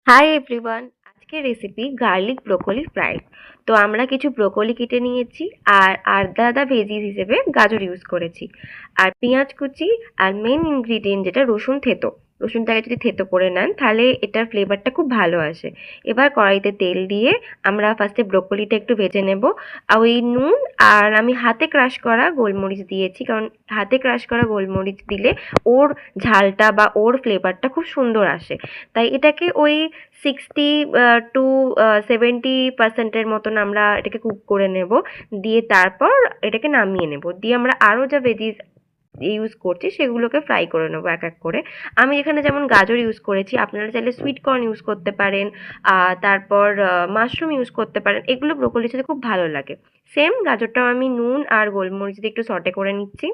Hi everyone, আজকের recipe garlic broccoli fried. তো আমরা কিছু ব্রোকলি কেটে নিয়েছি আর আদা আদা ভেজিস হিসেবে গাজর ইউজ করেছি আর পেঁয়াজ কুচি আর মেন ইনগ্রিডিয়েন্ট যেটা রসুন থেতো। রসুনটাকে যদি থেতো করে নেন তাহলে এটার ফ্লেভারটা খুব ভালো আসে। এবার কড়াইতে তেল দিয়ে আমরা ফার্স্টে ব্রোকলিটা একটু ভেজে নেব। আর ওই নুন আর আমি হাতে ক্রাশ করা গোলমরিচ দিয়েছি, কারণ হাতে ক্রাশ করা গোলমরিচ দিলে ওর ঝালটা বা ওর ফ্লেভারটা খুব সুন্দর আসে। তাই এটাকে ওই 60 টু 70% মতন আমরা এটাকে কুক করে নেব। দিয়ে তারপর এটাকে নামিয়ে নেব, দিয়ে আমরা আরও যা ভেজিস ইউজ করছি সেগুলোকে ফ্রাই করে নেবো এক এক করে। আমি এখানে যেমন গাজর ইউজ করেছি, আপনারা চাইলে সুইট কর্ন ইউজ করতে পারেন, তারপর মাশরুম ইউজ করতে পারেন। এগুলো ব্রোকলির সাথে খুব ভালো লাগে। সেম গাজরটাও আমি নুন আর গোলমরিচ দিয়ে একটু সটে করে নিচ্ছি।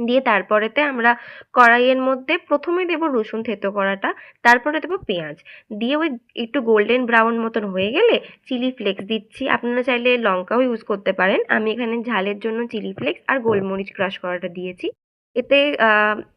দিয়ে তারপরেতে আমরা কড়াইয়ের মধ্যে প্রথমে দেবো রসুন থেতো করাটা, তারপরে দেবো পেঁয়াজ। দিয়ে ওই একটু গোল্ডেন ব্রাউন মতন হয়ে গেলে চিলি ফ্লেক্স দিচ্ছি। আপনারা চাইলে লঙ্কাও ইউজ করতে পারেন, আমি এখানে ঝালের জন্য চিলি ফ্লেক্স আর গোলমরিচ ক্রাশ করাটা দিয়েছি। এতে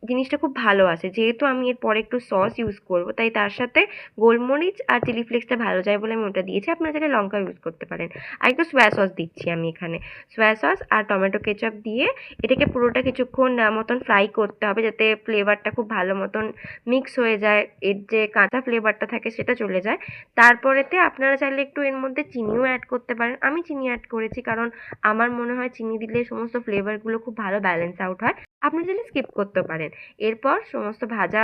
জিনিসটা খুব ভালো আসে, যেহেতু আমি এরপরে একটু সস ইউজ করবো তাই তার সাথে গোলমরিচ আর চিলি ফ্লেক্সটা ভালো যায় বলে আমি ওটা দিয়েছি। আপনারা চাইলে লঙ্কা ইউজ করতে পারেন। আর একটু সোয়া সস দিচ্ছি আমি এখানে। সোয়া সস আর টমেটো কেচাপ দিয়ে এটাকে পুরোটা কিছুক্ষণ মতন ফ্রাই করতে হবে, যাতে ফ্লেভারটা খুব ভালো মতন মিক্স হয়ে যায়, এর যে কাঁচা ফ্লেভারটা থাকে সেটা চলে যায়। তারপরেতে আপনারা চাইলে একটু এর মধ্যে চিনিও অ্যাড করতে পারেন। আমি চিনি অ্যাড করেছি কারণ আমার মনে হয় চিনি দিলে সমস্ত ফ্লেভারগুলো খুব ভালো ব্যালেন্স আউট হয়। আপনারা চাইলে স্কিপ করতে পারেন। এরপর সমস্ত ভাজা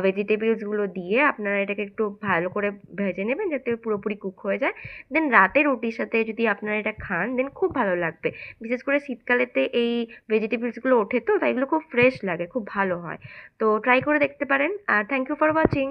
ভেজিটেবলসগুলো দিয়ে আপনারা এটাকে একটু ভালো করে ভেজে নেবেন যাতে পুরোপুরি কুক হয়ে যায়। দেন রাতে রুটির সাথে যদি আপনারা এটা খান দেন খুব ভালো লাগবে। বিশেষ করে শীতকালেতে এই ভেজিটেবলসগুলো ওঠে, তো তাই এগুলো খুব ফ্রেশ লাগে, খুব ভালো হয়। তো ট্রাই করে দেখতে পারেন। আর থ্যাংক ইউ ফর ওয়াচিং।